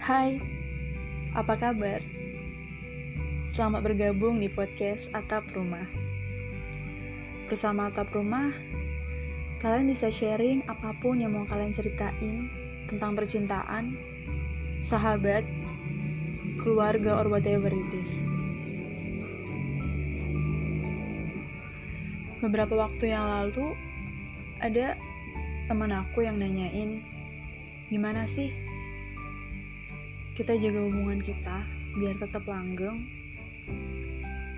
Hai, apa kabar? Selamat bergabung di podcast Atap Rumah. Bersama Atap Rumah, kalian bisa sharing apapun yang mau kalian ceritain tentang percintaan, sahabat, keluarga, or whatever it is. Beberapa waktu yang lalu, ada teman aku yang nanyain, gimana sih kita jaga hubungan kita biar tetap langgeng,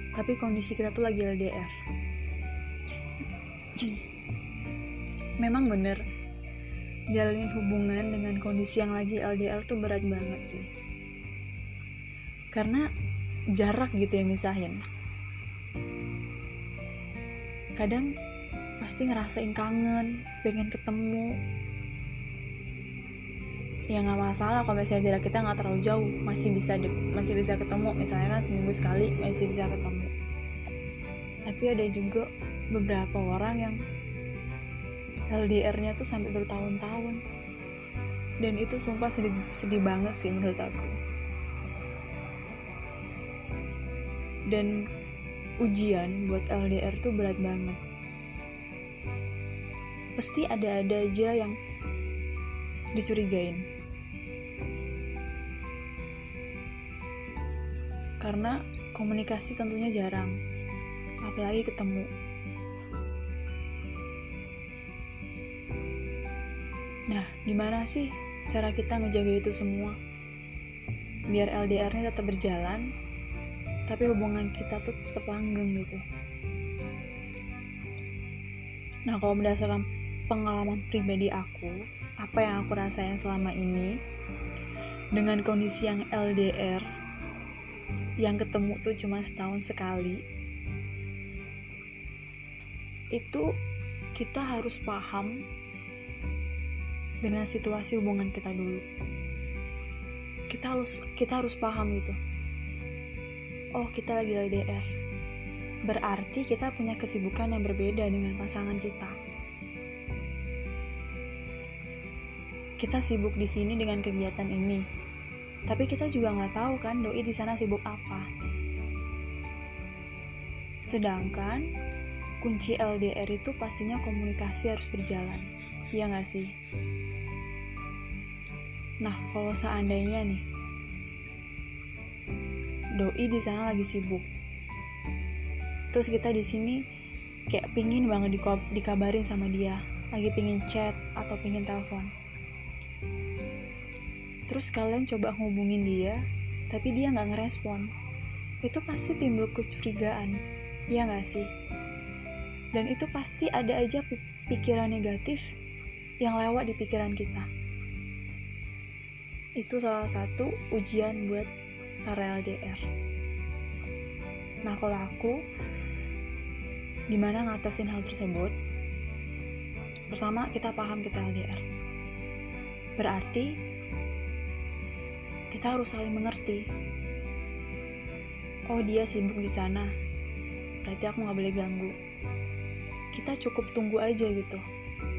tapi kondisi kita tuh lagi LDR. Memang bener, jalanin hubungan dengan kondisi yang lagi LDR tuh berat banget sih. Karena jarak gitu yang misahin. Kadang pasti ngerasain kangen, pengen ketemu. Ya nggak masalah kalau misalnya jarak kita nggak terlalu jauh, masih bisa ketemu, misalnya kan seminggu sekali masih bisa ketemu. Tapi ada juga beberapa orang yang LDR-nya tuh sampai bertahun-tahun, dan itu sumpah sedih banget sih menurut aku. Dan ujian buat LDR tuh berat banget. Pasti ada aja yang dicurigain. Karena komunikasi tentunya jarang, apalagi ketemu. Nah, gimana sih cara kita ngejaga itu semua? Biar LDR-nya tetap berjalan, tapi hubungan kita tuh tetap langgeng gitu. Nah, kalau berdasarkan pengalaman pribadi aku, apa yang aku rasain selama ini, dengan kondisi yang LDR, yang ketemu tuh cuma setahun sekali, itu kita harus paham dengan situasi hubungan kita dulu. Kita harus paham gitu. Oh, kita lagi LDR. Berarti kita punya kesibukan yang berbeda dengan pasangan kita. Kita sibuk di sini dengan kegiatan ini. Tapi kita juga nggak tahu kan doi di sana sibuk apa. Sedangkan kunci LDR itu pastinya komunikasi harus berjalan, iya nggak sih? Nah, kalau seandainya nih doi di sana lagi sibuk, terus kita di sini kayak pingin banget dikabarin sama dia, lagi pingin chat atau pingin telepon. Terus kalian coba hubungin dia, tapi dia nggak ngerespon. Itu pasti timbul kecurigaan, iya nggak sih? Dan itu pasti ada aja pikiran negatif yang lewat di pikiran kita. Itu salah satu ujian buat para LDR. Nah, kalau aku, gimana ngatasin hal tersebut? Pertama, kita paham kita LDR. Berarti kita harus saling mengerti. Oh, dia sibuk di sana, berarti aku nggak boleh ganggu. Kita cukup tunggu aja gitu,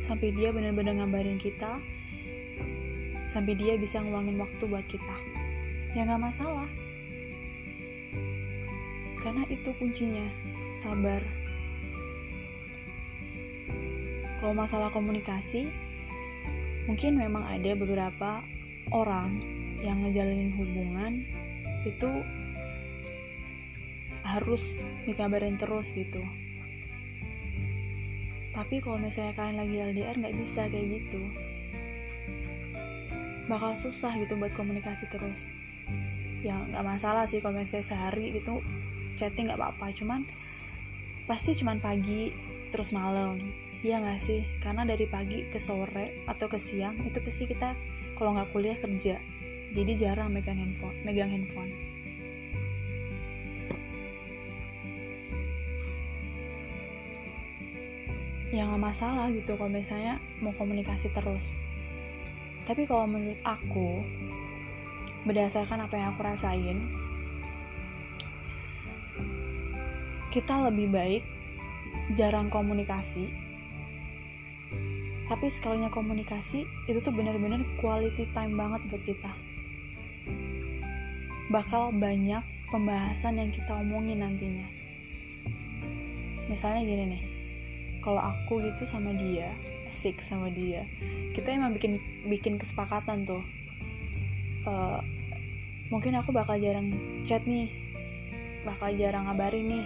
sampai dia benar-benar ngabarin kita, sampai dia bisa ngeluangin waktu buat kita. Ya nggak masalah, karena itu kuncinya, sabar. Kalau masalah komunikasi, mungkin memang ada beberapa orang yang ngejalanin hubungan itu harus dikabarin terus gitu. Tapi kalau misalnya kalian lagi LDR, nggak bisa kayak gitu. Bakal susah gitu buat komunikasi terus. Ya nggak masalah sih kalau misalnya sehari gitu chatting nggak apa-apa, cuman pasti cuman pagi terus malam, iya nggak sih? Karena dari pagi ke sore atau ke siang itu pasti kita kalau nggak kuliah kerja, jadi jarang megang handphone. Ya nggak masalah gitu kalau misalnya mau komunikasi terus. Tapi kalau menurut aku, berdasarkan apa yang aku rasain, kita lebih baik jarang komunikasi, tapi sekalinya komunikasi itu tuh benar-benar quality time banget buat kita. bakal banyak pembahasan yang kita omongin nantinya. Misalnya gini nih, kalau aku gitu sama dia, asik sama dia, kita emang bikin kesepakatan tuh, mungkin aku bakal jarang chat nih, bakal jarang ngabarin nih,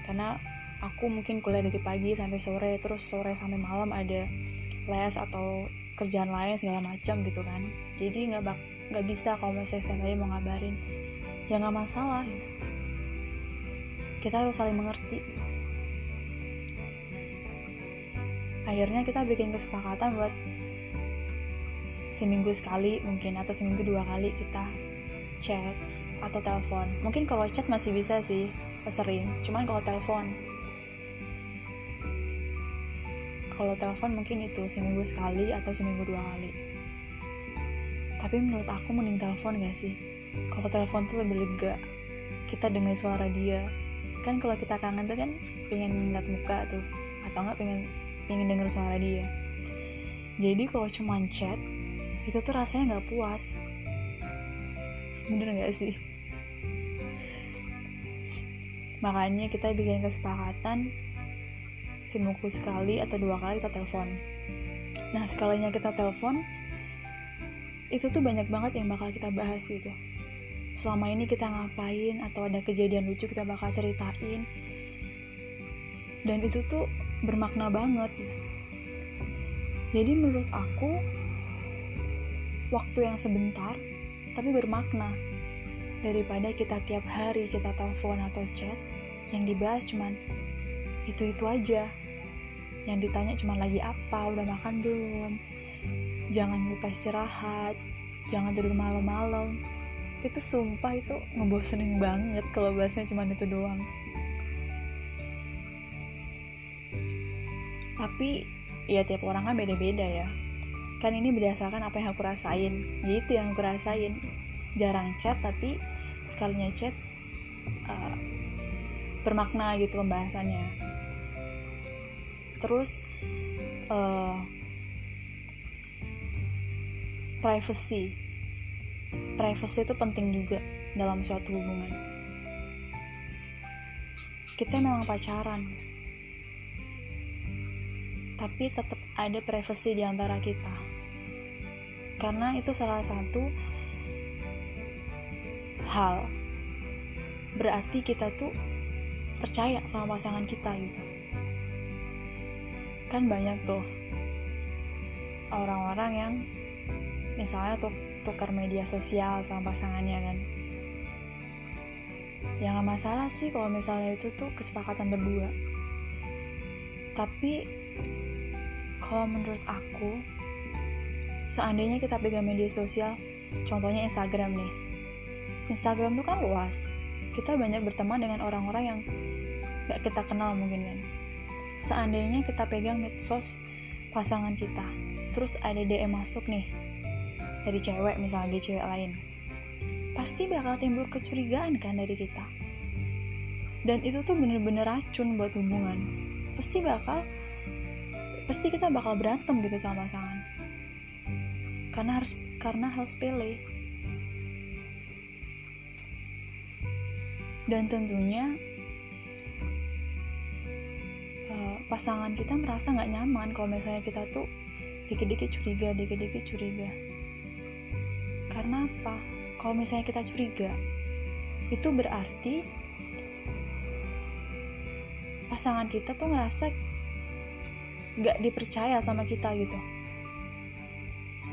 karena aku mungkin kuliah dari pagi sampai sore, terus sore sampai malam ada les atau kerjaan lain segala macam gitu kan. Jadi nggak bisa kalau misalnya setiap hari mau ngabarin, ya nggak masalah. Kita harus saling mengerti. Akhirnya kita bikin kesepakatan buat seminggu sekali mungkin, atau seminggu 2 kali kita chat atau telepon. Mungkin kalau chat masih bisa sih sering, cuman kalau telepon mungkin itu seminggu sekali atau seminggu 2 kali. Tapi menurut aku mending telepon gak sih? Kalau telepon tuh lebih lega, kita dengar suara dia. Kan kalau kita kangen tuh kan pengen lihat muka tuh, atau enggak pengen dengar suara dia. Jadi kalau cuma chat itu tuh rasanya nggak puas. Bener nggak sih? Makanya kita bikin kesepakatan seminggu sekali atau 2 kali kita telepon. Nah, sekalinya kita telepon, itu tuh banyak banget yang bakal kita bahas gitu. Selama ini kita ngapain, atau ada kejadian lucu kita bakal ceritain. Dan itu tuh bermakna banget. Jadi menurut aku, waktu yang sebentar tapi bermakna, daripada kita tiap hari kita telepon atau chat, yang dibahas cuman itu aja. Yang ditanya cuma lagi apa, udah makan belum, jangan lupa istirahat, jangan tidur malam-malam. Itu sumpah itu ngebosenin banget kalau bahasnya cuma itu doang. Tapi ya tiap orang kan beda-beda ya. Kan ini berdasarkan apa yang aku rasain. Gitu yang aku rasain. Jarang chat tapi sekalinya chat bermakna gitu pembahasannya. Terus privacy itu penting juga dalam suatu hubungan. Kita memang pacaran, tapi tetap ada privacy di antara kita, karena itu salah satu hal berarti kita tuh percaya sama pasangan kita gitu. Kan banyak tuh orang-orang yang misalnya tukar media sosial sama pasangannya kan. Ya gak masalah sih kalau misalnya itu tuh kesepakatan berdua. Tapi kalau menurut aku, seandainya kita pegang media sosial, contohnya Instagram nih. Instagram tuh kan luas. Kita banyak berteman dengan orang-orang yang gak kita kenal mungkin kan. Seandainya kita pegang medsos pasangan kita, terus ada DM masuk nih dari cewek, misalnya dari cewek lain, pasti bakal timbul kecurigaan kan dari kita. Dan itu tuh bener-bener racun buat hubungan. Pasti kita bakal berantem gitu sama pasangan, karena hal sepele. Dan tentunya pasangan kita merasa gak nyaman kalau misalnya kita tuh dikit-dikit curiga. Karena apa? Kalau misalnya kita curiga, itu berarti pasangan kita tuh ngerasa gak dipercaya sama kita gitu.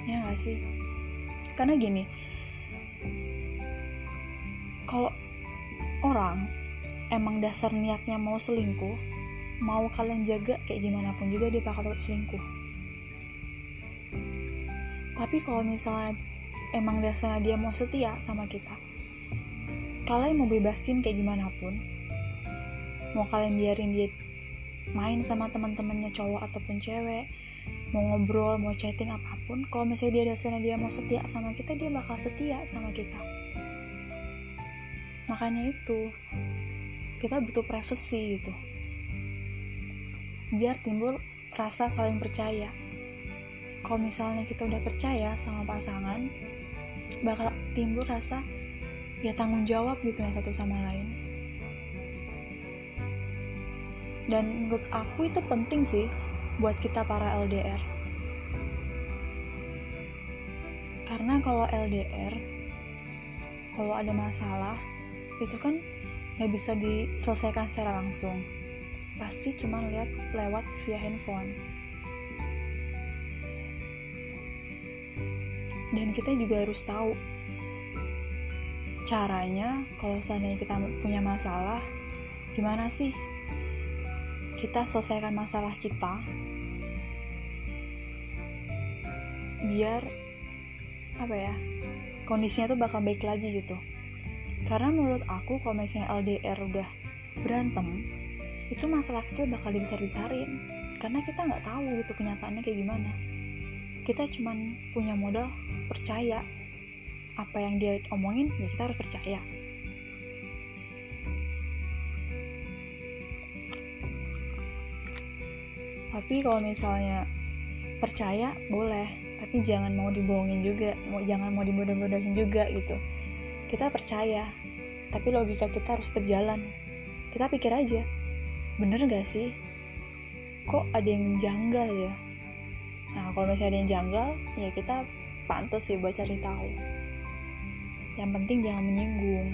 Ya gak sih? Karena gini, kalau orang emang dasar niatnya mau selingkuh, mau kalian jaga kayak gimana pun juga dia bakal tetap selingkuh. Tapi kalau misalnya emang dasarnya dia mau setia sama kita, kalian mau bebasin kayak gimana pun, mau kalian biarin dia main sama teman-temannya cowok ataupun cewek, mau ngobrol, mau chatting apapun, kalau misalnya dia dasarnya dia mau setia sama kita, dia bakal setia sama kita. Makanya itu kita butuh privacy gitu, biar timbul rasa saling percaya. Kalau misalnya kita udah percaya sama pasangan, bakal timbul rasa ya tanggung jawab gitu ya satu sama lain. Dan menurut aku itu penting sih buat kita para LDR. Karena kalau LDR, kalau ada masalah itu kan nggak bisa diselesaikan secara langsung, pasti cuma lewat via handphone. Dan kita juga harus tahu caranya kalau seandainya kita punya masalah, gimana sih kita selesaikan masalah kita biar kondisinya tuh bakal baik lagi gitu. Karena menurut aku kalau misalnya LDR udah berantem, itu masalah kecil bakal dibesar-besarin karena kita nggak tahu gitu kenyataannya kayak gimana. Kita cuman punya modal percaya apa yang dia omongin, ya kita harus percaya. Tapi kalau misalnya percaya boleh, tapi jangan mau dibohongin juga, jangan mau dibodoh-bodohin juga gitu. Kita percaya, tapi logika kita harus terjalan. Kita pikir aja, bener gak sih? Kok ada yang janggal ya? Nah, kalau misalnya ada yang janggal, ya kita pantas sih buat cari tahu. Yang penting jangan menyinggung.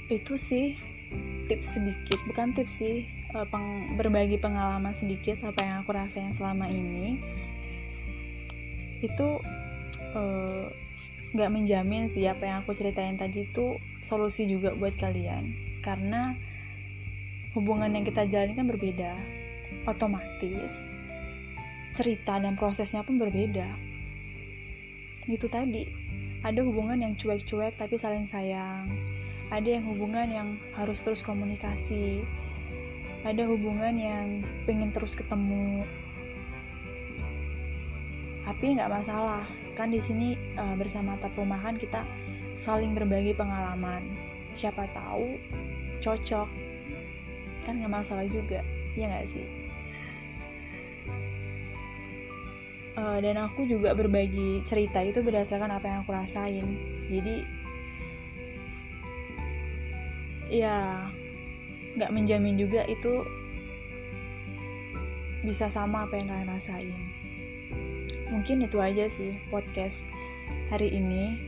Itu sih tips sedikit, bukan tips sih, berbagi pengalaman sedikit apa yang aku rasain selama ini. Itu gak menjamin sih apa yang aku ceritain tadi itu solusi juga buat kalian, karena hubungan yang kita jalani kan berbeda, otomatis cerita dan prosesnya pun berbeda. Itu tadi, ada hubungan yang cuek-cuek tapi saling sayang, ada yang hubungan yang harus terus komunikasi, ada hubungan yang pengen terus ketemu. Tapi nggak masalah, kan di sini bersama Atap Rumahan kita saling berbagi pengalaman. Siapa tahu cocok, kan nggak masalah juga, ya nggak sih? Dan aku juga berbagi cerita itu berdasarkan apa yang aku rasain. Jadi ya nggak menjamin juga itu bisa sama apa yang kalian rasain. Mungkin itu aja sih podcast hari ini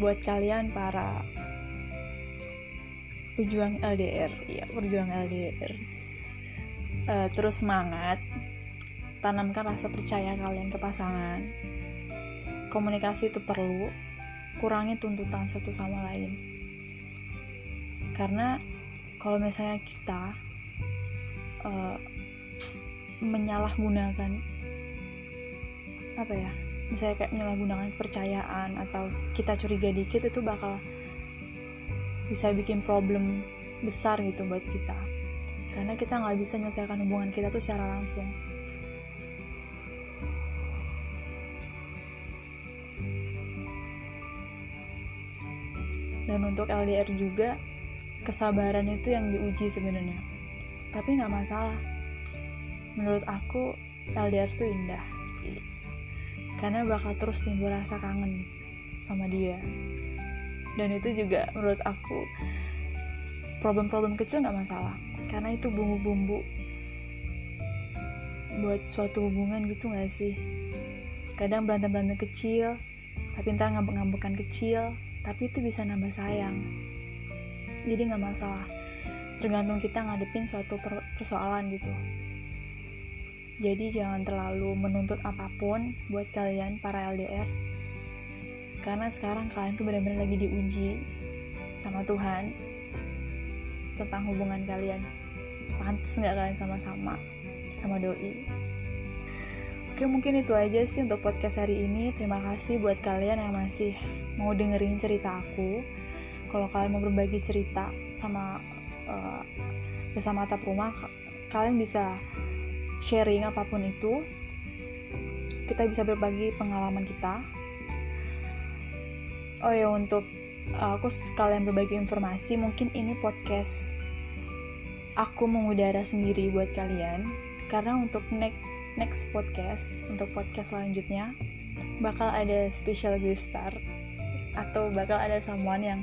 buat kalian para pejuang LDR. Ya, pejuang LDR. Terus semangat, tanamkan rasa percaya kalian ke pasangan. Komunikasi itu perlu, kurangi tuntutan satu sama lain. Karena kalau misalnya kita menyalahgunakan misalnya kayak menyalahgunakan kepercayaan atau kita curiga dikit, itu bakal bisa bikin problem besar gitu buat kita, karena kita nggak bisa menyelesaikan hubungan kita tuh secara langsung. Dan untuk LDR juga, kesabaran itu yang diuji sebenarnya. Tapi nggak masalah. Menurut aku LDR tuh indah, karena bakal terus timbul rasa kangen sama dia. Dan itu juga menurut aku problem-problem kecil nggak masalah, karena itu bumbu-bumbu buat suatu hubungan gitu nggak sih? Kadang berantem-berantem kecil, tapi ntar ngambek-ngambekan kecil, tapi itu bisa nambah sayang. Jadi nggak masalah, tergantung kita ngadepin suatu persoalan gitu. Jadi jangan terlalu menuntut apapun buat kalian para LDR, karena sekarang kalian tuh benar-benar lagi diuji sama Tuhan tentang hubungan kalian. Pantes nggak kalian sama-sama sama doi? Oke, mungkin itu aja sih untuk podcast hari ini. Terima kasih buat kalian yang masih mau dengerin cerita aku. Kalau kalian mau berbagi cerita sama bersama Atap Rumah, kalian bisa sharing apapun itu. Kita bisa berbagi pengalaman kita. Oh ya, untuk aku sekalian berbagi informasi, mungkin ini podcast aku mengudara sendiri buat kalian, Karena untuk next podcast, untuk podcast selanjutnya bakal ada special guest star atau bakal ada someone yang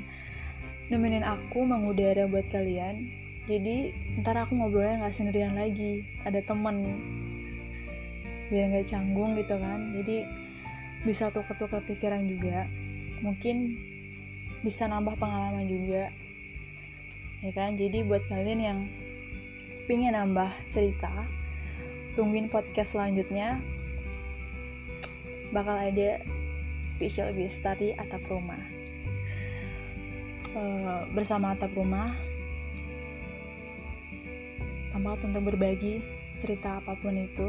nemenin aku mengudara buat kalian. Jadi ntar aku ngobrolnya gak sendirian lagi, ada temen, biar gak canggung gitu kan. Jadi bisa tukar-tukar pikiran juga, mungkin bisa nambah pengalaman juga, ya kan. Jadi buat kalian yang pengen nambah cerita, tungguin podcast selanjutnya, bakal ada special guest tadi Atap Rumah. Bersama Atap Rumah, tempat untuk berbagi cerita apapun itu.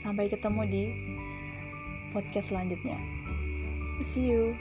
Sampai ketemu di podcast selanjutnya. See you.